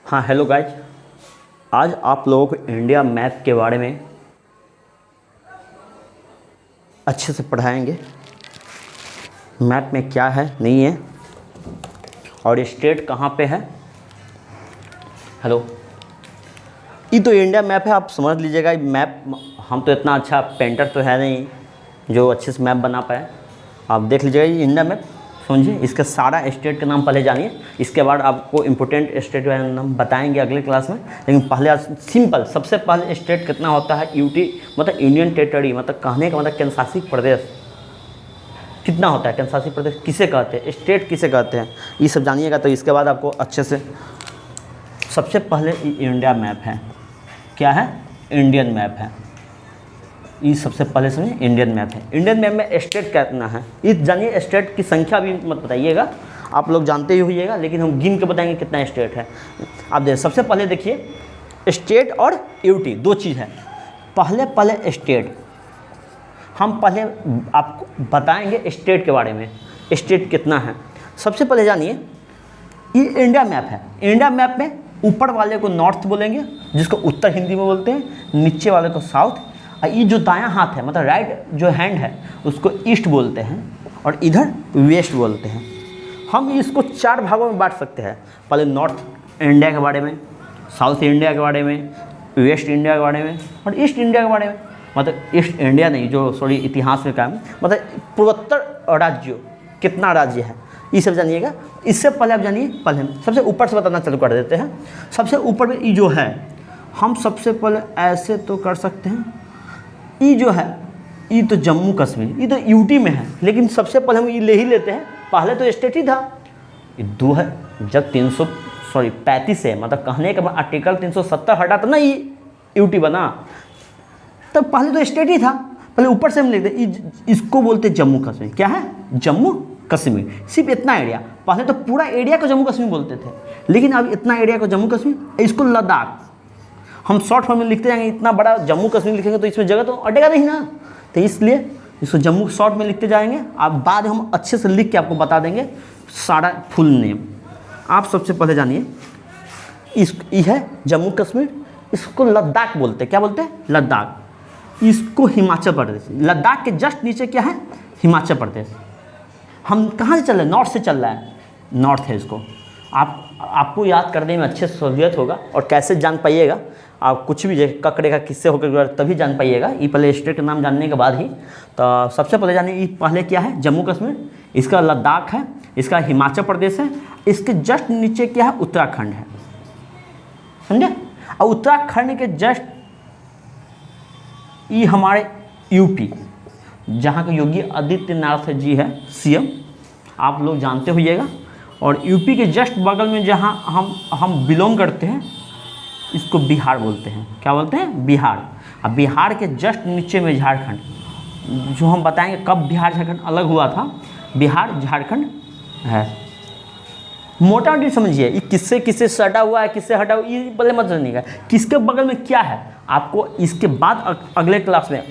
हाँ hello guys, आज आप लोगों को इंडिया मैप के बारे में अच्छे से पढ़ाएंगे। मैप में क्या है नहीं है और स्टेट कहाँ पे है। हेलो, ये तो इंडिया मैप है, आप समझ लीजिएगा। मैप हम तो इतना अच्छा पेंटर तो है नहीं जो अच्छे से मैप बना पाए। आप देख लीजिएगा ये इंडिया मैप, समझिए। इसका सारा स्टेट का नाम पहले जानिए, इसके बाद आपको इम्पोर्टेंट स्टेट का नाम बताएंगे अगले क्लास में। लेकिन पहले आज सिंपल, सबसे पहले स्टेट कितना होता है। यूटी मतलब इंडियन टेरिटरी, मतलब कहने का मतलब केंद्र शासित प्रदेश कितना होता है। केंद्र शासित प्रदेश किसे कहते हैं, स्टेट किसे कहते हैं, ये सब जानिएगा। तो इसके बाद आपको अच्छे से सबसे पहले इंडिया मैप है। क्या है? इंडियन मैप है। ये सबसे पहले समझिए, इंडियन मैप है। इंडियन मैप में स्टेट कितना है ये जानिए। स्टेट की संख्या भी मत बताइएगा, आप लोग जानते ही होइएगा, लेकिन हम गिन के बताएंगे कितना स्टेट है। आप देखिए, सबसे पहले देखिए, स्टेट और यूटी दो चीज़ है। पहले स्टेट, हम पहले आपको बताएंगे स्टेट के बारे में, स्टेट कितना है। सबसे पहले जानिए, ये इंडिया मैप है। इंडिया मैप में ऊपर वाले को नॉर्थ बोलेंगे, जिसको उत्तर हिंदी में बोलते हैं, नीचे वाले को साउथ, और ये जो दायां हाथ है मतलब राइट जो हैंड है उसको ईस्ट बोलते हैं, और इधर वेस्ट बोलते हैं। हम इसको चार भागों में बांट सकते हैं। पहले नॉर्थ इंडिया के बारे में, साउथ इंडिया के बारे में, वेस्ट इंडिया के बारे में, और ईस्ट इंडिया के बारे में। मतलब ईस्ट इंडिया नहीं, जो सॉरी इतिहास में काम, मतलब पूर्वोत्तर राज्यों कितना राज्य है, ये सब जानिएगा। इससे पहले आप जानिए, पहले हम सबसे ऊपर से बताना चालू कर देते हैं। सबसे ऊपर में ये जो है, हम सबसे पहले ऐसे तो कर सकते हैं। ये जो है, ये तो जम्मू कश्मीर, ये तो यूटी में है, लेकिन सबसे पहले हम ये ले ही लेते हैं। पहले तो स्टेट ही था। ये दो है, जब 35 है, मतलब कहने के बाद आर्टिकल 370 हटा था ना, ये यूटी बना, तब पहले तो स्टेट ही था। पहले ऊपर से हम लिखते, इसको बोलते जम्मू कश्मीर। क्या है? जम्मू कश्मीर। सिर्फ इतना एरिया, पहले तो पूरा एरिया को जम्मू कश्मीर बोलते थे, लेकिन अब इतना एरिया को जम्मू कश्मीर, इसको लद्दाख। हम शॉर्ट फॉर्म में लिखते जाएंगे, इतना बड़ा जम्मू कश्मीर लिखेंगे तो इसमें जगह तो अटेगा नहीं ना, तो इसलिए इसको जम्मू शॉर्ट में लिखते जाएंगे। आप बाद हम अच्छे से लिख के आपको बता देंगे सारा फुल नेम। आप सबसे पहले जानिए, ये है जम्मू कश्मीर, इसको लद्दाख बोलते हैं। क्या बोलते हैं? लद्दाख। इसको हिमाचल प्रदेश। लद्दाख के जस्ट नीचे क्या है? हिमाचल प्रदेश। हम कहाँ से चल रहे हैं? नॉर्थ से चल रहा है, नॉर्थ है इसको। आपको याद करने में अच्छे से सहूलियत होगा, और कैसे जान पाइएगा आप, कुछ भी ककड़े का किससे होकर तभी जान पाइएगा। ये पहले स्टेट का नाम जानने के बाद ही। तो सबसे पहले जानिए, ये पहले क्या है? जम्मू कश्मीर, इसका लद्दाख है, इसका हिमाचल प्रदेश है, इसके जस्ट नीचे क्या है? उत्तराखंड है, समझे। और उत्तराखंड के जस्ट ये हमारे यूपी, जहाँ के योगी आदित्यनाथ जी है सीएम, आप लोग जानते होइएगा। और यूपी के जस्ट बगल में जहाँ हम बिलोंग करते हैं, इसको बिहार बोलते हैं। क्या बोलते हैं? बिहार। अब बिहार के जस्ट नीचे में झारखंड, जो हम बताएंगे कब बिहार झारखंड अलग हुआ था। बिहार झारखंड है। मोटा मोटी समझिए, ये किससे किससे सटा हुआ है, किससे हटा हुआ, ये पहले मत जानिएगा। किसके बगल में क्या है, आपको इसके बाद अगले क्लास में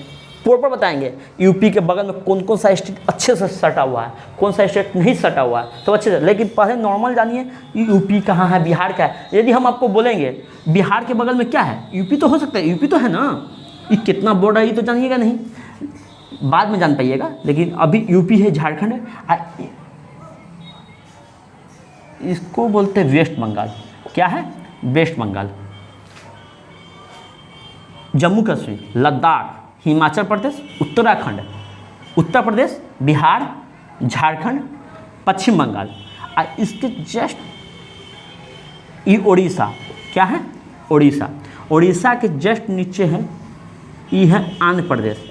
प्रॉपर बताएंगे। यूपी के बगल में कौन कौन सा स्टेट अच्छे से सटा हुआ है, कौन सा स्टेट नहीं सटा हुआ है, तो अच्छे से। लेकिन पहले नॉर्मल जानिए, यूपी कहाँ है, बिहार क्या है। यदि हम आपको बोलेंगे बिहार के बगल में क्या है, यूपी तो हो सकता है, यूपी तो है ना, ये कितना बॉर्डर है ये तो जानिएगा नहीं, बाद में जान पाइएगा। लेकिन अभी यूपी है, झारखंड है, इसको बोलते हैं वेस्ट बंगाल। क्या है? वेस्ट बंगाल। जम्मू कश्मीर, लद्दाख, हिमाचल प्रदेश, उत्तराखंड, उत्तर प्रदेश, बिहार, झारखंड, पश्चिम बंगाल, और इसके जस्ट ये उड़ीसा। क्या है? उड़ीसा। उड़ीसा के जस्ट नीचे है, ये है आंध्र प्रदेश।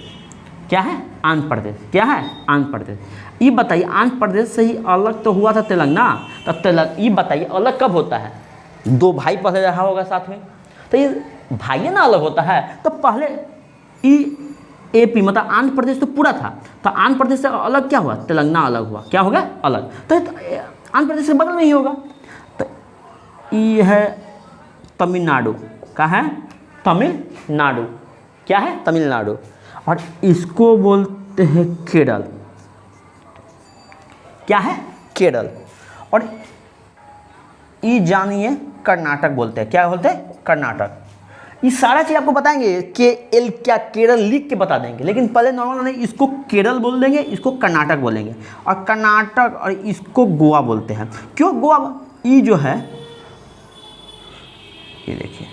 क्या है? आंध्र प्रदेश। क्या है? आंध्र प्रदेश। ये बताइए, आंध्र प्रदेश से ही अलग तो हुआ था तेलंगाना, तब ये बताइए अलग कब होता है? दो भाई पहले रहा होगा साथ में, तो ये भाई ना अलग होता है। तो पहले एपी मतलब आंध्र प्रदेश तो पूरा था, तो आंध्र प्रदेश से अलग क्या हुआ? तेलंगाना अलग हुआ। क्या होगा? अलग। तो आंध्र प्रदेश के बगल में ही होगा। तो ये है तमिलनाडु। क्या है? तमिलनाडु। क्या है? तमिलनाडु। और इसको बोलते हैं केरल। क्या है? केरल। और ई जानिए कर्नाटक बोलते हैं। क्या बोलते हैं? कर्नाटक। ये सारा चीज़ आपको बताएंगे के एल क्या केरल लिख के बता देंगे, लेकिन पहले नॉर्मल नहीं, इसको केरल बोल देंगे, इसको कर्नाटक बोलेंगे, और कर्नाटक और इसको गोवा बोलते हैं। क्यों गोवा? ये जो है, ये देखिए,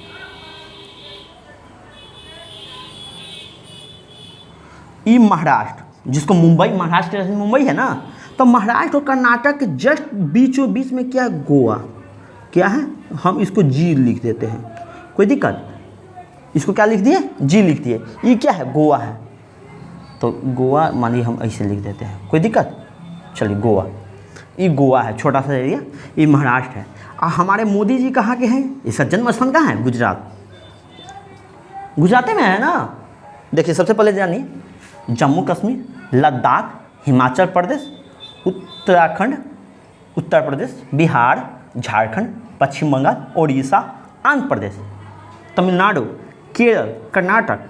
ये महाराष्ट्र, जिसको मुंबई, महाराष्ट्र मुंबई है ना, तो महाराष्ट्र और कर्नाटक के जस्ट बीचों बीच में क्या है? गोवा। क्या है? हम इसको जी लिख देते हैं, कोई दिक्कत? इसको क्या लिख दिए? जी लिख दिए। ये क्या है? गोवा है, तो गोवा मानिए हम ऐसे लिख देते हैं, कोई दिक्कत? चलिए गोवा, ये गोवा है, छोटा सा एरिया। ये महाराष्ट्र है। और हमारे मोदी जी कहाँ के हैं? इसका जन्म स्थान कहाँ है? गुजरात। गुजरात में है ना। देखिए सबसे पहले जानिए, जम्मू कश्मीर, लद्दाख, हिमाचल प्रदेश, उत्तराखंड, उत्तर प्रदेश, बिहार, झारखंड, पश्चिम बंगाल, उड़ीसा, आंध्र प्रदेश, तमिलनाडु, केरल, कर्नाटक,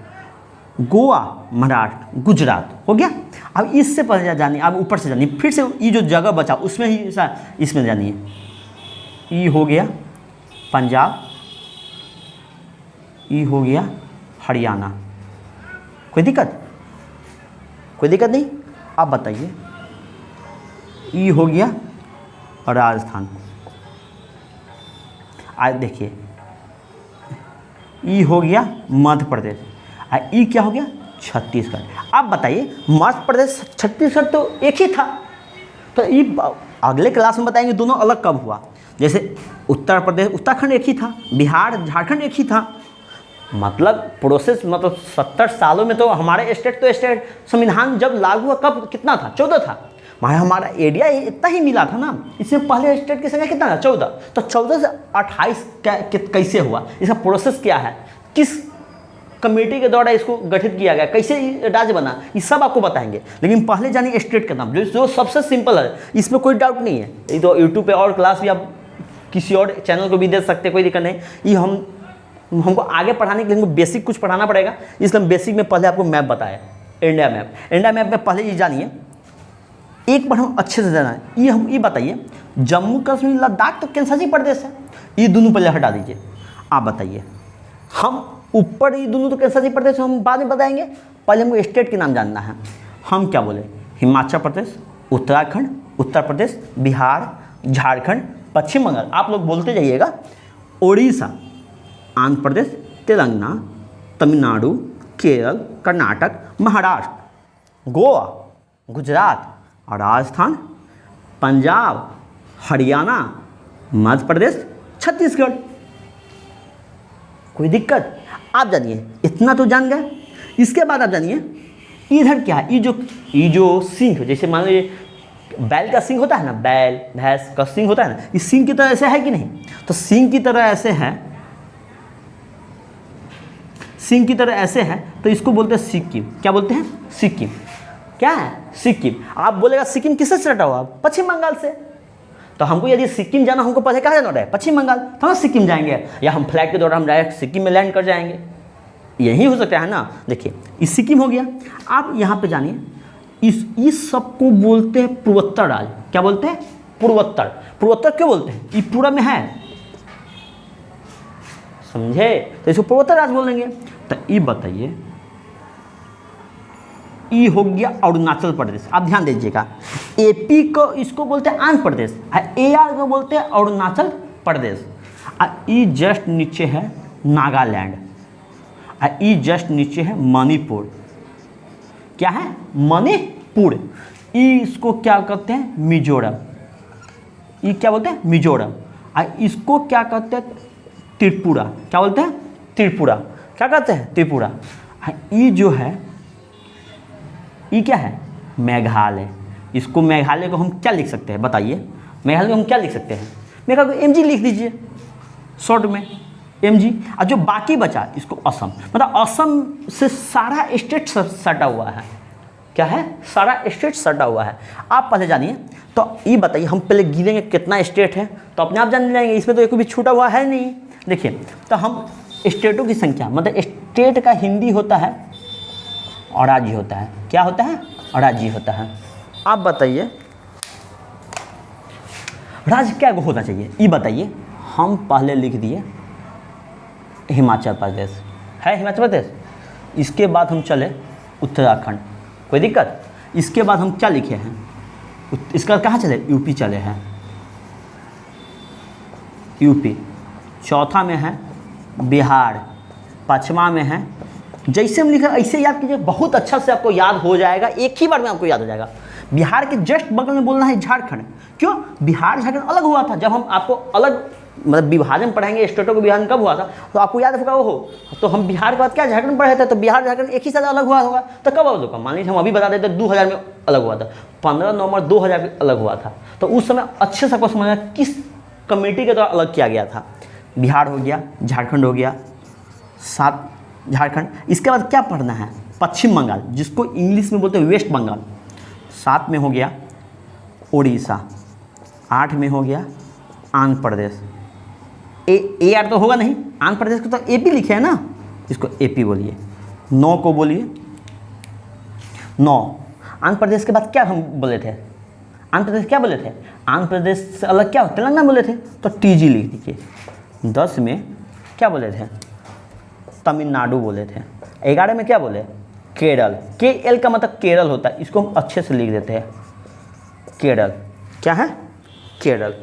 गोवा, महाराष्ट्र, गुजरात। हो गया। अब इससे पहले जानिए, अब ऊपर से जानिए, फिर से ये जो जगह बचा उसमें ही इसमें जानिए, ये हो गया पंजाब, ये हो गया हरियाणा। कोई दिक्कत? कोई दिक्कत नहीं। अब बताइए, ये हो गया राजस्थान। आज देखिए, ये हो गया मध्य प्रदेश, और ये क्या हो गया? छत्तीसगढ़। अब बताइए, मध्य प्रदेश छत्तीसगढ़ तो एक ही था, तो ये अगले क्लास में बताएंगे दोनों अलग कब हुआ। जैसे उत्तर प्रदेश, उत्तराखंड एक ही था, बिहार, झारखंड एक ही था। मतलब प्रोसेस, मतलब 70 सालों में तो हमारे स्टेट संविधान जब लागू हुआ कब कितना था? 14 था। हमारा एरिया इतना ही मिला था ना। इससे पहले स्टेट की संख्या कितना था? 14। तो 14 से 28 कैसे हुआ? इसका प्रोसेस क्या है? किस कमेटी के द्वारा इसको गठित किया गया? कैसे राज्य बना? ये सब आपको बताएंगे। लेकिन पहले जानिए स्टेट का नाम, जो सबसे सिंपल है, इसमें कोई डाउट नहीं है। ये तो यूट्यूब पे और क्लास भी आप किसी और चैनल को भी दे सकते, कोई दिक्कत नहीं। ये हमको आगे पढ़ाने के लिए हमको बेसिक कुछ पढ़ाना पड़ेगा, इसलिए बेसिक में पहले आपको मैप बताया, इंडिया मैप। इंडिया मैप में पहले ये जानिए, एक बार हम अच्छे से जाना है। ये बताइए, जम्मू कश्मीर, लद्दाख तो केंद्रशासित प्रदेश है, ये दोनों पहले हटा दीजिए। आप बताइए, हम ऊपर ये दोनों तो केंद्रशासित प्रदेश हम बाद में बताएंगे, पहले हमको स्टेट के नाम जानना है। हम क्या बोले? हिमाचल प्रदेश, उत्तराखंड, उत्तर प्रदेश, बिहार, झारखंड, पश्चिम बंगाल, आप लोग बोलते जाइएगा, उड़ीसा, आंध्र प्रदेश, तेलंगाना, तमिलनाडु, केरल, कर्नाटक, महाराष्ट्र, गोवा, गुजरात, और राजस्थान, पंजाब, हरियाणा, मध्य प्रदेश, छत्तीसगढ़। कोई दिक्कत? आप जानिए, इतना तो जान गए। इसके बाद आप जानिए, इधर क्या है? ये जो सिंह, जैसे मान लीजिए बैल का सिंह होता है ना, बैल भैंस का सिंह होता है ना, इस सिंह की तरह ऐसे है कि नहीं? तो सिंह की तरह ऐसे है, सिंह की तरह ऐसे है, तो इसको बोलते हैं सिक्किम। क्या बोलते हैं? सिक्किम। क्या है? सिक्किम। आप बोलेगा सिक्किम किससे सटा हुआ? पश्चिम बंगाल से। तो हमको यदि सिक्किम जाना, हमको पहले कहाँ जाना है? पश्चिम बंगाल, तो हम सिक्किम जाएंगे, या हम फ्लाइट के दौरान हम डायरेक्ट सिक्किम में लैंड कर जाएंगे। यही हो सकता है ना। देखिए, इस सिक्किम हो गया। आप यहाँ पे जानिए, इस सबको बोलते हैं पूर्वोत्तर राज्य। क्या बोलते हैं? पूर्वोत्तर। पूर्वोत्तर क्यों बोलते हैं? ये पूरा में है, समझे? तो इसको पूर्वोत्तर राज्य बोलेंगे। तो ये बताइए, ये हो गया अरुणाचल प्रदेश। आप ध्यान दीजिएगा, एपी को इसको बोलते हैं आंध्र प्रदेश, एआर को बोलते हैं अरुणाचल प्रदेश। ये जस्ट नीचे है नागालैंड, ये जस्ट नीचे है मणिपुर। क्या है? मणिपुर। इसको क्या कहते हैं? मिजोरम। ये क्या बोलते हैं? मिजोरम। इसको क्या कहते हैं? त्रिपुरा। क्या बोलते हैं? त्रिपुरा। क्या कहते हैं? त्रिपुरा। ये जो है, ये क्या है? मेघालय। इसको, मेघालय को हम क्या लिख सकते हैं? बताइए, मेघालय को हम क्या लिख सकते हैं? मेघालय को MG लिख दीजिए शॉर्ट में, MG। और जो बाकी बचा, इसको असम। मतलब असम से सारा स्टेट सटा हुआ है। क्या है? सारा स्टेट सटा हुआ है। आप पहले जानिए, तो ये बताइए, हम पहले गिनेंगे कितना स्टेट है, तो अपने आप जान जाएंगे। इसमें तो एक भी छूटा हुआ है नहीं। देखिए, तो हम स्टेटों की संख्या, मतलब स्टेट का हिंदी होता है और राज्य होता है। क्या होता है? राज्य होता है। आप बताइए, राज्य क्या होना चाहिए? ये बताइए। हम पहले लिख दिए हिमाचल प्रदेश, है हिमाचल प्रदेश। इसके बाद हम चले उत्तराखंड, कोई दिक्कत। इसके बाद हम क्या लिखे हैं, इसका कहाँ चले, यूपी चले हैं, यूपी। चौथा में है बिहार, पाँचवा में है, जैसे हम लिखा ऐसे याद कीजिए, बहुत अच्छा से आपको याद हो जाएगा, एक ही बार में आपको याद हो जाएगा। बिहार के जस्ट बगल में बोलना है झारखंड। क्यों, बिहार झारखंड अलग हुआ था, जब हम आपको अलग मतलब विभाजन पढ़ाएंगे, स्टेटों का विभाजन कब हुआ था तो आपको याद होगा वो हो। तो हम बिहार के बाद क्या झारखंड पढ़े थे, तो बिहार झारखंड एक ही साथ अलग हुआ होगा। तो कब अलग होगा, मान लीजिए हम अभी बता देते 2000 में अलग हुआ था, 15 नवंबर 2000 में अलग हुआ था। तो उस समय अच्छे से आपको समझना किस कमेटी के द्वारा अलग किया गया था। बिहार हो गया, झारखंड हो गया, 7 झारखंड। इसके बाद क्या पढ़ना है, पश्चिम बंगाल, जिसको इंग्लिश में बोलते हैं वेस्ट बंगाल। 7 में हो गया उड़ीसा, 8 में हो गया आंध्र प्रदेश। ए आर तो होगा नहीं, आंध्र प्रदेश को तो एपी लिखे है ना, इसको एपी बोलिए। 9 को बोलिए 9। आंध्र प्रदेश के बाद क्या हम बोले थे, आंध्र प्रदेश क्या बोले थे, आंध्र प्रदेश से अलग क्या तेलंगाना बोले थे, तो टीजी लिख दीजिए। 10 में क्या बोले थे, तमिलनाडु बोले थे। 11 में क्या बोले, केरल, के एल का मतलब केरल होता है, इसको हम अच्छे से लिख देते हैं केरल। क्या है, केरल।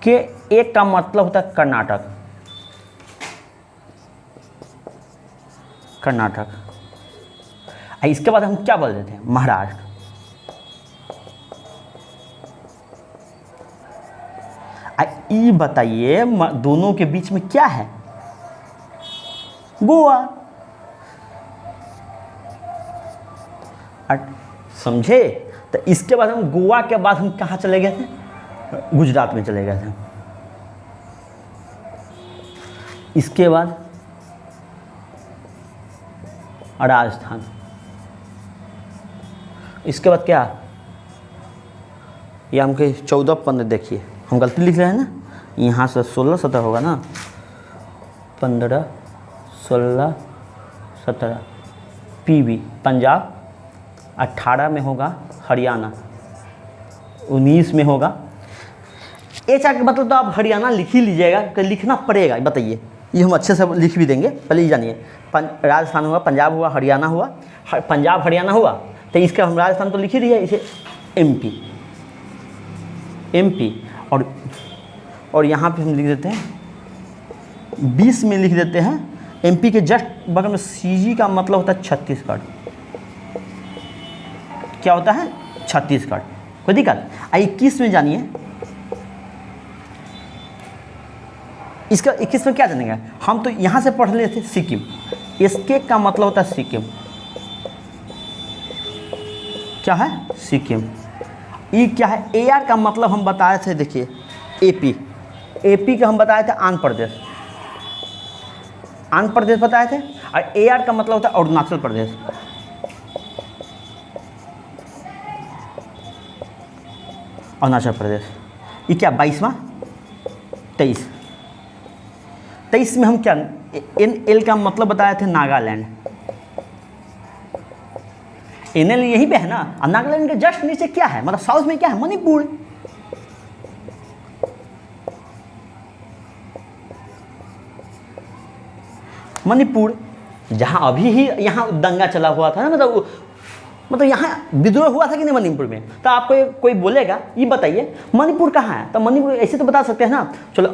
के एक का मतलब होता है कर्नाटक, कर्नाटक। इसके बाद हम क्या बोल देते हैं, महाराष्ट्र। ये बताइए दोनों के बीच में क्या है, गोवा। समझे। तो इसके बाद हम गोवा के बाद हम कहाँ चले गए थे, गुजरात में चले गए थे। इसके बाद राजस्थान। इसके बाद क्या, ये हमके 14 15 देखिए हम गलती लिख रहे हैं ना, यहाँ से 16 17 होगा ना, 15 16 17 पीबी पंजाब। 18 में होगा हरियाणा, 19 में होगा एच आर का मतलब तो आप हरियाणा लिख ही लीजिएगा, लिखना पड़ेगा। बताइए, ये हम अच्छे से लिख भी देंगे, पहले ये जानिए। राजस्थान हुआ, पंजाब हुआ, हरियाणा हुआ, पंजाब हरियाणा हुआ, तो इसका हम राजस्थान तो लिख ही दिया, इसे एमपी, एमपी। और यहाँ पे हम लिख देते हैं 20 में लिख देते हैं एमपी के जस्ट बगल में सीजी का मतलब होता है छत्तीसगढ़। क्या होता है, छत्तीसगढ़। कोई दिक्कत। 21 में जानिए, इसका 21 में क्या जानेंगे हम, तो यहाँ से पढ़ लिए थे सिक्किम, इसके का मतलब होता है सिक्किम। क्या है, सिक्किम। ये क्या है, ए आर का मतलब हम बताए थे, देखिए एपी, एपी का हम बताए थे आंध्र प्रदेश, आंध्र प्रदेश बताए थे। और ए आर का मतलब होता है अरुणाचल प्रदेश। अरुणाचल प्रदेश। ये क्या 22वां, 23 में हम क्या, एन एल का मतलब बताए थे नागालैंड। एन एल यहीं पे है ना, और नागालैंड के जस्ट नीचे क्या है, मतलब साउथ में क्या है, मणिपुर। मणिपुर, जहां अभी ही यहाँ दंगा चला हुआ था ना, मतलब यहाँ विद्रोह हुआ था कि नहीं मणिपुर में। तो आपको कोई बोलेगा, ये बताइए मणिपुर कहाँ है, तो मणिपुर ऐसे तो बता सकते हैं ना। चलो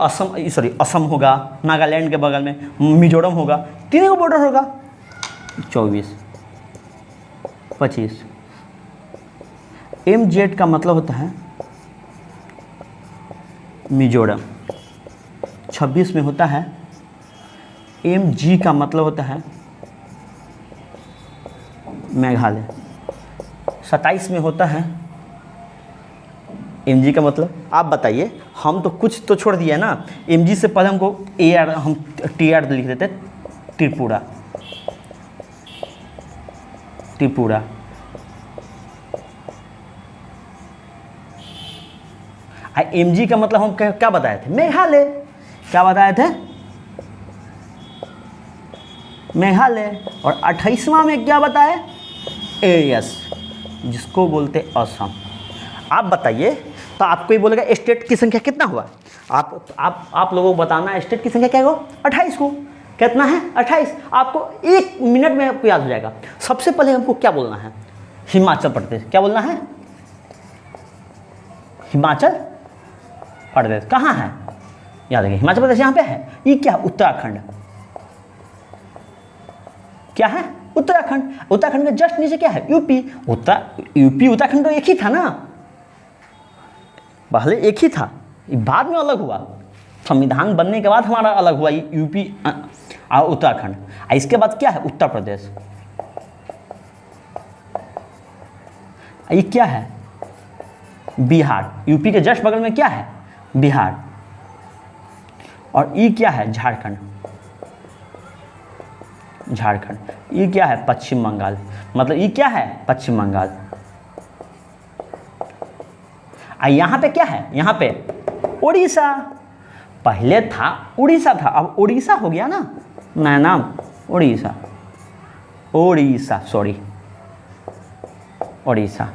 असम होगा, नागालैंड के बगल में मिजोरम होगा, तीनों का बॉर्डर होगा। 24 25 एम जेड का मतलब होता है मिजोरम। 26 में होता है एम जी का मतलब होता है मेघालय। 27 में होता है एम जी का मतलब, आप बताइए, हम तो कुछ तो छोड़ दिया ना। एम जी से पहले हमको ए आर, हम टी आर लिख देते, त्रिपुरा, त्रिपुरा। एम जी का मतलब हम क्या बताए थे, मेघालय। क्या बताए थे, मेघालय। और 28वां में क्या बताए, एरियस, जिसको बोलते असम। आप बताइए तो आपको ये बोलेगा स्टेट की संख्या कितना हुआ, आप लोगों को बताना स्टेट की संख्या क्या होगा, 28 को। कितना है, 28। आपको 1 मिनट में आपको याद हो जाएगा। सबसे पहले हमको क्या बोलना है, हिमाचल प्रदेश। क्या बोलना है, हिमाचल प्रदेश। कहाँ है, याद रखिए हिमाचल प्रदेश यहाँ पे है। ये क्या, उत्तराखंड। क्या है, उत्तराखंड। उत्तराखंड के जस्ट नीचे क्या है, यूपी। यूपी उत्तराखंड तो एक ही था ना, पहले एक ही था, बाद में अलग हुआ। संविधान बनने के बाद हमारा अलग हुआ यूपी और उत्तराखंड। इसके बाद क्या है, उत्तर प्रदेश। ये क्या है, बिहार। यूपी के जस्ट बगल में क्या है, बिहार। और ये क्या है, झारखंड। झारखंड। ये क्या है, पश्चिम बंगाल। मतलब ये क्या है, पश्चिम बंगाल। यहाँ पे क्या है, यहाँ पे उड़ीसा। पहले था उड़ीसा था, अब उड़ीसा हो गया ना, नया नाम उड़ीसा। उड़ीसा, सॉरी, उड़ीसा।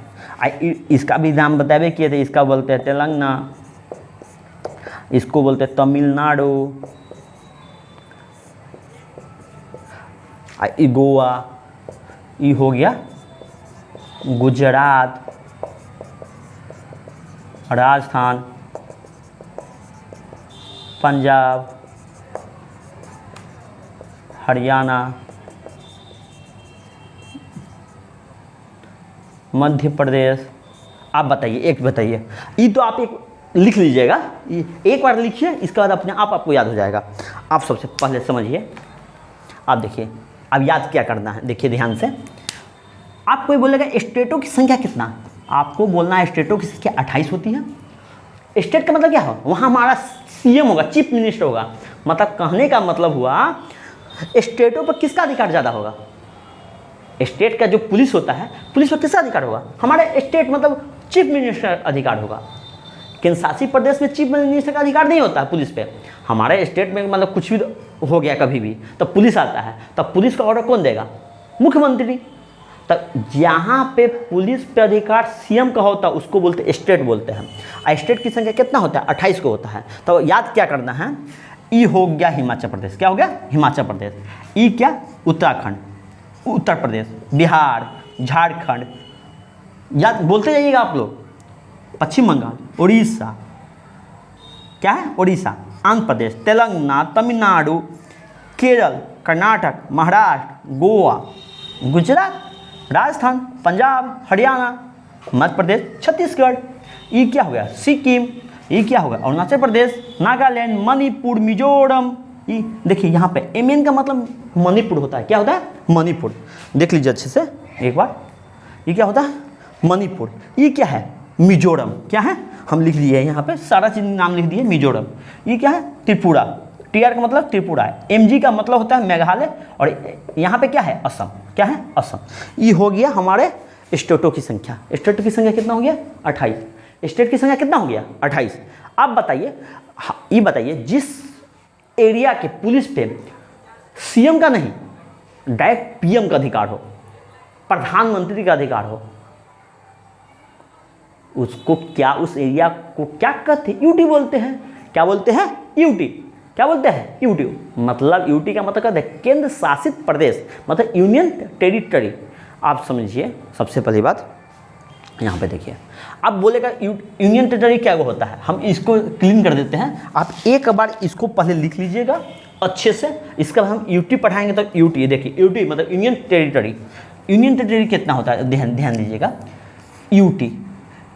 इसका भी नाम बताबे किए थे। इसका बोलते हैं तेलंगाना, इसको बोलते हैं तमिलनाडु, गोवा। ये हो गया गुजरात, राजस्थान, पंजाब, हरियाणा, मध्य प्रदेश। आप बताइए, एक बताइए। ये तो आप एक लिख लीजिएगा, एक बार लिखिए, इसके बाद अपने आप आपको याद हो जाएगा। आप सबसे पहले समझिए, आप देखिए, अब याद क्या करना है, देखिए ध्यान से। आपको ये बोलेगा स्टेटों की संख्या कितना, आपको बोलना है स्टेटों की संख्या 28 होती है। स्टेट का मतलब क्या हो, वहाँ हमारा सीएम होगा, चीफ मिनिस्टर होगा। मतलब कहने का मतलब हुआ स्टेटों पर किसका अधिकार ज़्यादा होगा। स्टेट का जो पुलिस होता है, पुलिस पर किसका अधिकार होगा, हमारे स्टेट मतलब चीफ मिनिस्टर अधिकार होगा। केंद्र शासित प्रदेश में चीफ मिनिस्टर का अधिकार नहीं होता है पुलिस पे। हमारे स्टेट में मतलब कुछ भी हो गया कभी भी, तो पुलिस आता है, तब पुलिस का ऑर्डर कौन देगा, मुख्यमंत्री। तब यहाँ पे पुलिस पे अधिकार सीएम का होता है, उसको बोलते स्टेट बोलते हैं। स्टेट की संख्या कितना होता है, 28 को होता है। तो याद क्या करना है, ई हो गया हिमाचल प्रदेश। क्या हो गया, हिमाचल प्रदेश। ई क्या, उत्तराखंड, उत्तर प्रदेश, बिहार, झारखंड। याद बोलते जाइएगा आप लोग। पश्चिम बंगाल, उड़ीसा। क्या है, उड़ीसा, आंध्र प्रदेश, तेलंगाना, तमिलनाडु, केरल, कर्नाटक, महाराष्ट्र, गोवा, गुजरात, राजस्थान, पंजाब, हरियाणा, मध्य प्रदेश, छत्तीसगढ़। ये क्या हो गया, सिक्किम। ये क्या होगा, अरुणाचल प्रदेश, नागालैंड, मणिपुर, मिजोरम। ये देखिए यहाँ पे एमएन का मतलब मणिपुर होता है। क्या होता है, मणिपुर। देख लीजिए अच्छे से एक बार। ये क्या होता है, मणिपुर। ये क्या है, मिजोरम। क्या है, हम लिख लिए यहाँ पे सारा चीज नाम लिख दिए, मिजोरम। ये क्या है, त्रिपुरा। टीआर का मतलब त्रिपुरा है। एमजी का मतलब होता है मेघालय। और यहाँ पे क्या है, असम। क्या है, असम। ये हो गया हमारे स्टेटों की संख्या। स्टेट की संख्या कितना हो गया, 28। स्टेट की संख्या कितना हो गया, 28। अब बताइए, ये बताइए, जिस एरिया के पुलिस पे सीएम का नहीं, डायरेक्ट पीएम का अधिकार हो, प्रधानमंत्री का अधिकार हो, उसको क्या, उस एरिया को क्या कहते हैं, यूटी बोलते हैं। क्या बोलते हैं, यूटी। क्या बोलते हैं, यूटी। मतलब यूटी का मतलब कहते हैं केंद्र शासित प्रदेश, मतलब यूनियन टेरिटरी। आप समझिए, सबसे पहली बात यहाँ पे देखिए। अब बोलेगा यूनियन टेरिटरी क्या होता है, हम इसको क्लीन कर देते हैं। आप एक बार इसको पहले लिख लीजिएगा अच्छे से, इसका हम यूटी पढ़ाएंगे तो यूटी। देखिए यूटी मतलब यूनियन टेरिटरी। यूनियन टेरिटरी कितना होता है, ध्यान दीजिएगा। यूटी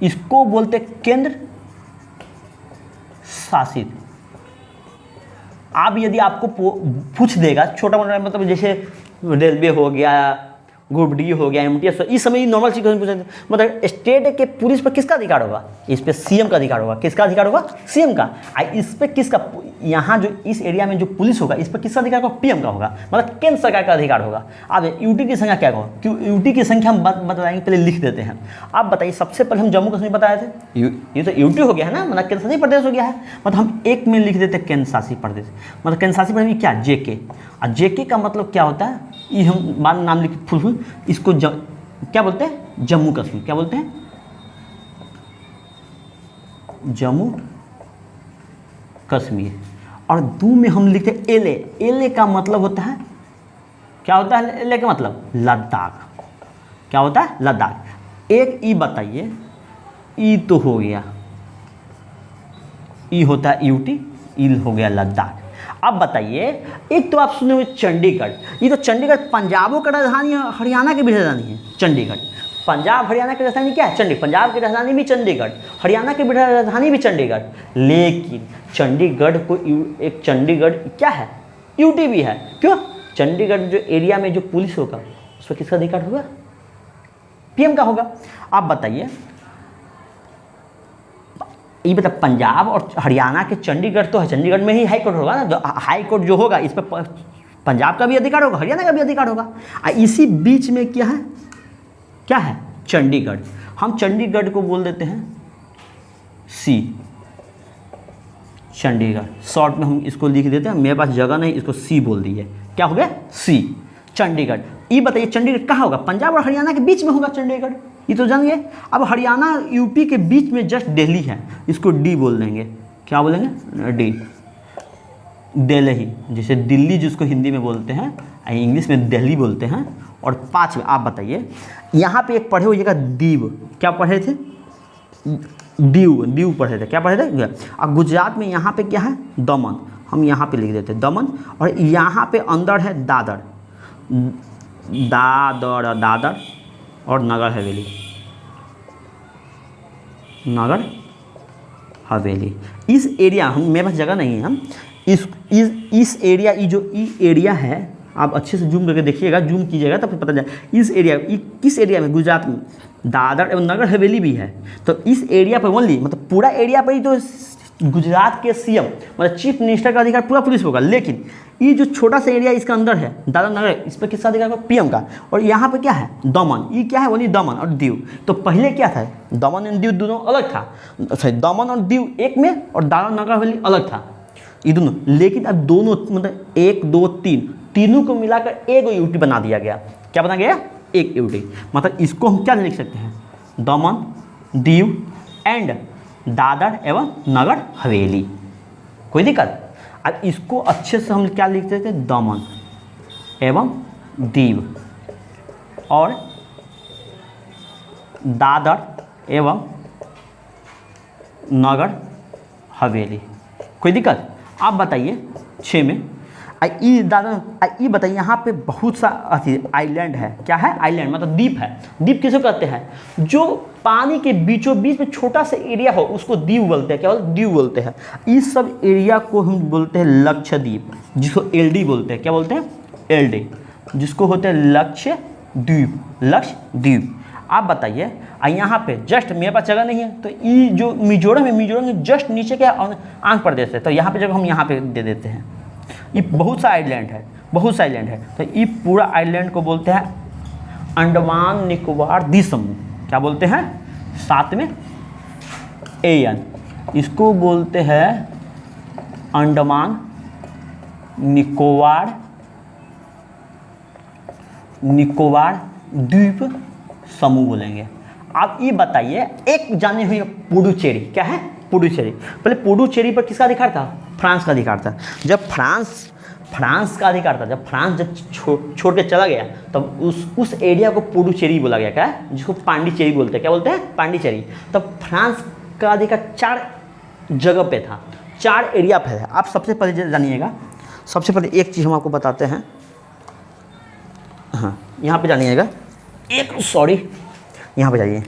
इसको बोलते केंद्र शासित। आप यदि आपको पूछ देगा छोटा मोटा, मतलब जैसे रेलवे हो गया, ग्रुप डी हो गया, एमटीएस, इस समय नॉर्मल चीज पूछते, मतलब स्टेट के पुलिस पर किसका अधिकार होगा, इस पे सीएम का अधिकार होगा। किसका अधिकार होगा, सीएम का। इस पे किसका, यहाँ जो इस एरिया में जो पुलिस होगा, इस पर किसका अधिकार होगा, पीएम का होगा, मतलब केंद्र सरकार का अधिकार होगा। अब यूटी की संख्या क्या होगा, क्यों यूटी की संख्या हम बताएंगे, पहले लिख देते हैं। आप बताइए, सबसे पहले हम जम्मू कश्मीर बताए थे, ये तो यूटी हो गया है ना, मतलब केंद्र शासित प्रदेश हो गया है। मतलब हम एक में लिख देते केंद्र शासित प्रदेश, मतलब केंद्र शासित प्रदेश क्या, जेके। और जेके का मतलब क्या होता है, ये हम बाद में नाम लिख फुल, इसको क्या बोलते हैं, जम्मू कश्मीर। क्या बोलते हैं, जम्मू कश्मीर। और दू में हम लिखते हैं एले। एले का मतलब होता है, क्या होता है एले का मतलब? लद्दाख। क्या होता है? लद्दाख। एक ई बताइए, ई तो हो गया, ई होता है यूटी, ई हो गया लद्दाख। अब बताइए, एक तो आप सुने हुए चंडीगढ़, ये तो चंडीगढ़ पंजाबों का राजधानी है, हरियाणा की भी राजधानी है चंडीगढ़। पंजाब हरियाणा की राजधानी क्या है? चंडीगढ़। पंजाब की राजधानी भी चंडीगढ़, हरियाणा की भी राजधानी भी चंडीगढ़। लेकिन चंडीगढ़ को एक चंडीगढ़ क्या है? यूटी भी है। क्यों? चंडीगढ़ जो एरिया में जो पुलिस होगा उस पर किसका अधिकार होगा? पीएम का होगा। आप बताइए, ये मतलब पंजाब और हरियाणा के चंडीगढ़ तो है, चंडीगढ़ में ही हाई कोर्ट होगा ना, तो हाई कोर्ट जो होगा इस पर पंजाब का भी अधिकार होगा, हरियाणा का भी अधिकार होगा। इसी बीच में क्या है? क्या है? चंडीगढ़। हम चंडीगढ़ को बोल देते हैं सी, चंडीगढ़। शॉर्ट में हम इसको लिख देते हैं, मेरे पास जगह नहीं, इसको सी बोल दिए। क्या हो गया? सी, चंडीगढ़। ये बताइए चंडीगढ़ कहाँ होगा? पंजाब और हरियाणा के बीच में होगा चंडीगढ़, ये तो जानिए। अब हरियाणा यूपी के बीच में जस्ट दिल्ली है, इसको डी बोल देंगे। क्या बोलेंगे? डी, दिल्ली। जैसे दिल्ली जिसको हिंदी में बोलते हैं, इंग्लिश में दिल्ली बोलते हैं। और 5 में आप बताइए, यहाँ पे एक पढ़े हुएगा दीव। क्या पढ़े थे? दीव, दीव पढ़े थे। क्या पढ़े थे? और गुजरात में यहाँ पे क्या है? दमन। हम यहाँ पे लिख देते दमन। और यहाँ पे अंदर है दादर, दादर, दादर और नगर हवेली, नगर हवेली। इस एरिया, हम मेरे पास जगह नहीं है, हम इस एरिया, ये जो ई एरिया है, आप अच्छे से जूम करके देखिएगा, जूम कीजिएगा तब पता जाए इस एरिया, किस एरिया में? गुजरात में दादर एवं नगर हवेली भी है। तो इस एरिया पर ओनली, मतलब पूरा एरिया पर ही तो गुजरात के सीएम मतलब चीफ मिनिस्टर का अधिकार पूरा पुलिस होगा। लेकिन ये जो छोटा सा एरिया इसका अंदर है दादर नगर, इस पर किसका अधिकार होगा? पीएम का। और यहाँ पे क्या है? दमन। ये क्या है? ओनली दमन और दीव। तो पहले क्या था? दमन एंड दीव दोनों अलग था, सॉरी दमन और दीव एक में, और दादर नगर हवेली अलग था, ये दोनों। लेकिन अब दोनों मतलब 1, 2, 3 तीनों को मिलाकर एक यूटी बना दिया गया। क्या बना गया? एक यूटी। मतलब इसको हम क्या लिख सकते हैं? दमन, दीव एंड दादर एवं नगर हवेली। कोई दिक्कत? अब इसको अच्छे से हम क्या लिख सकते हैं? दमन एवं दीव और दादर एवं नगर हवेली। कोई दिक्कत? आप बताइए 6 में दादा बताइए, यहाँ पे बहुत सा आइलैंड है। क्या है? आइलैंड मतलब द्वीप है। द्वीप किसे कहते हैं? जो पानी के बीचों बीच में छोटा सा एरिया हो उसको द्वीप बोलते हैं। क्या बोलते? द्वीप बोलते हैं। इस सब एरिया को हम बोलते हैं लक्षद्वीप, जिसको एलडी बोलते हैं। क्या बोलते हैं? एलडी, जिसको होते हैं लक्षद्वीप, लक्षद्वीप। आप बताइए, यहाँ पे जस्ट मेरे पास जगह नहीं है, तो ये जो मिजोरम है, मिजोरम के जस्ट नीचे क्या आंध्र प्रदेश है, तो यहाँ पे जगह हम यहाँ पे दे देते हैं। ये बहुत सा आइलैंड है, बहुत सा आइलैंड है। तो ये पूरा आइलैंड को बोलते हैं अंडमान निकोबार द्वीप समूह। क्या बोलते हैं? 7 में AN, इसको बोलते हैं अंडमान निकोबार द्वीप समूह बोलेंगे। आप ये बताइए, एक जाने हुई पुडुचेरी। क्या है? पुडुचेरी। पहले पुडुचेरी पर किसका अधिकार था? फ्रांस का अधिकार था। जब फ्रांस का अधिकार था, जब फ्रांस जब छोड़ के चला गया, तब उस एरिया को पुडुचेरी बोला गया। क्या है? जिसको पांडिचेरी बोलते हैं। क्या बोलते हैं? पांडिचेरी। तब फ्रांस का अधिकार 4 जगह पे था, 4 एरिया पे है। आप सबसे पहले जानिएगा, सबसे पहले एक चीज़ हम आपको बताते हैं। हाँ, यहाँ पे जानिएगा, यहाँ पे जाइए।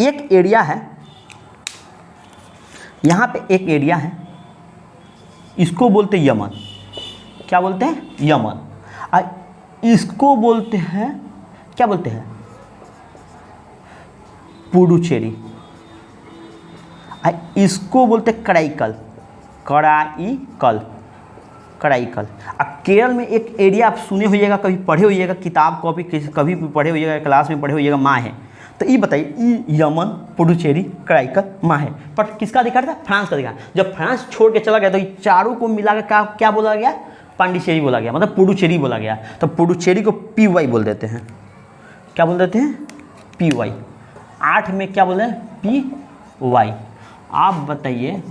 एक एरिया है, यहाँ पे एक एरिया है, इसको बोलते हैं यमन। क्या बोलते हैं? यमन। इसको बोलते हैं, क्या बोलते हैं? पुडुचेरी। इसको बोलते हैं कराईकल, कराईकल। केरल में एक एरिया आप सुने होइएगा, कभी पढ़े होइएगा, किताब कॉपी कभी भी पढ़े होइएगा, क्लास में पढ़े होइएगा, माहे। तो ये बताइए, यमन, पुडुचेरी, कराईकल, माहे पर किसका अधिकार था? फ्रांस का अधिकार। जब फ्रांस छोड़ के चला गया तो ये चारों को मिलाकर क्या बोला गया? पांडिचेरी बोला गया, मतलब पुडुचेरी बोला गया। तो पुडुचेरी को PY बोल देते हैं। क्या बोल देते हैं? PY। 8 में क्या बोल रहे हैं? PY। आप बताइए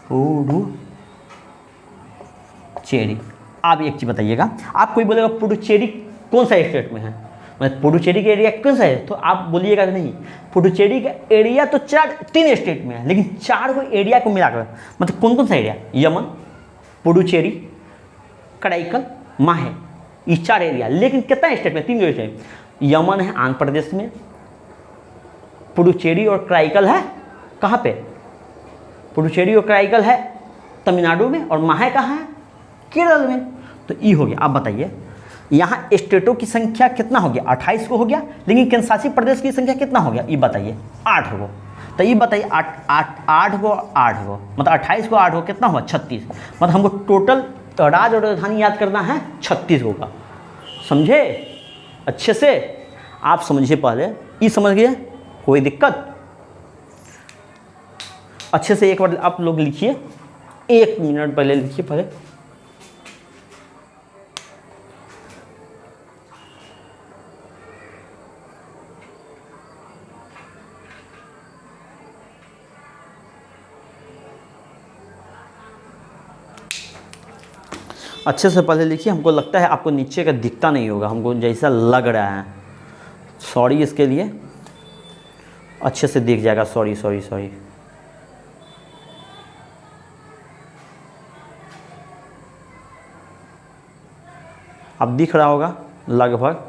पुडुचेरी। आप एक चीज़ बताइएगा, आप कोई बोलेगा पुडुचेरी कौन सा स्टेट में है, मतलब पुडुचेरी का एरिया कौन सा है, तो आप बोलिएगा कि नहीं पुडुचेरी का एरिया तो 3 स्टेट में है, लेकिन 4 को एरिया को मिलाकर, मतलब कौन कौन सा एरिया, यमन, पुडुचेरी, कराईकल, माहे, ये 4 एरिया, लेकिन कितना स्टेट में, 3 स्टेट। यमन है आंध्र प्रदेश में, पुडुचेरी और कराईकल है कहाँ पे, पुडुचेरी और कराईकल है तमिलनाडु में, और माहे कहाँ है, केरल में। तो ये हो गया। आप बताइए यहाँ स्टेटों की संख्या कितना हो गया, 28 को हो गया, लेकिन केंद्रशासित प्रदेश की संख्या कितना हो गया, ये बताइए 8 को। तो ये बताइए 8 को, मतलब 28 को 8 को कितना हुआ, 36। मतलब हमको टोटल राज्य और राजधानी याद करना है 36 होगा। समझे अच्छे से, आप समझिए पहले, ये समझ गए, कोई दिक्कत। अच्छे से एक बार आप लोग लिखिए, 1 मिनट पहले लिखिए पहले। अच्छे से पहले लिखिए, हमको लगता है आपको नीचे का दिखता नहीं होगा, हमको जैसा लग रहा है, सॉरी इसके लिए, अच्छे से दिख जाएगा, सॉरी सॉरी सॉरी। अब दिख रहा होगा लगभग,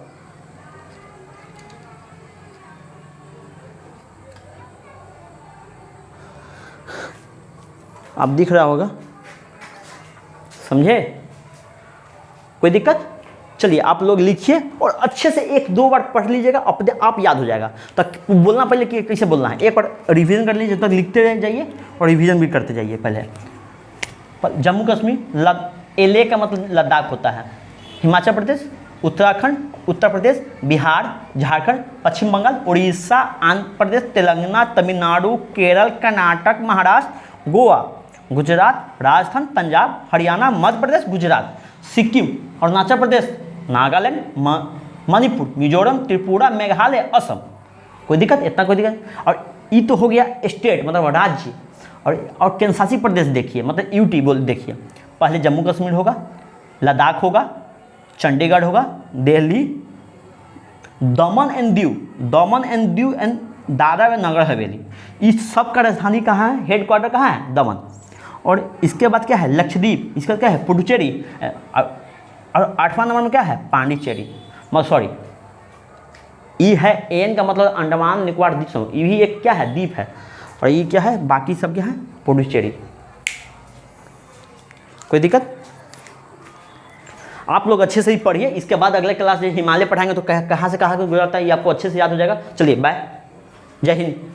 अब दिख रहा होगा, समझे, कोई दिक्कत। चलिए आप लोग लिखिए और अच्छे से 1-2 बार पढ़ लीजिएगा, अपने आप याद हो जाएगा। तो बोलना पहले कि कैसे बोलना है, एक बार रिवीजन कर लीजिए, जब तक लिखते जाइए और रिवीजन भी करते जाइए। पहले जम्मू कश्मीर, एलए का मतलब लद्दाख होता है, हिमाचल प्रदेश, उत्तराखंड, उत्तर प्रदेश, बिहार, झारखंड, पश्चिम बंगाल, उड़ीसा, आंध्र प्रदेश, तेलंगाना, तमिलनाडु, केरल, कर्नाटक, महाराष्ट्र, गोवा, गुजरात, राजस्थान, पंजाब, हरियाणा, मध्य प्रदेश, गुजरात, सिक्किम, अरुणाचल प्रदेश, नागालैंड, मणिपुर, मिजोरम, त्रिपुरा, मेघालय, असम। कोई दिक्कत, इतना कोई दिक्कत। और ये तो हो गया स्टेट, मतलब राज्य। और केंद्रशासित प्रदेश देखिए, मतलब यूटी बोल देखिए, पहले जम्मू कश्मीर होगा, लद्दाख होगा, चंडीगढ़ होगा, दिल्ली, दमन एंड दीव एंड दादरा व नगर हवेली, इस सब का राजधानी कहाँ है, हेडक्वार्टर कहाँ है, दमन। और इसके बाद क्या है, लक्षद्वीप, इसका क्या है, पुडुचेरी, और 8वां नंबर में क्या है, पांडिचेरी, मतलब सॉरी, ई है, एन का मतलब अंडमान निकोबार द्वीप समूह, ये भी एक क्या है, द्वीप है। और ये क्या है, बाकी सब क्या है, पुडुचेरी। कोई दिक्कत। आप लोग अच्छे से ही पढ़िए, इसके बाद अगले क्लास हिमालय पढ़ाएंगे तो कहाँ से कहाँ को गुजरता है ये आपको अच्छे से याद हो जाएगा। चलिए बाय, जय हिंद।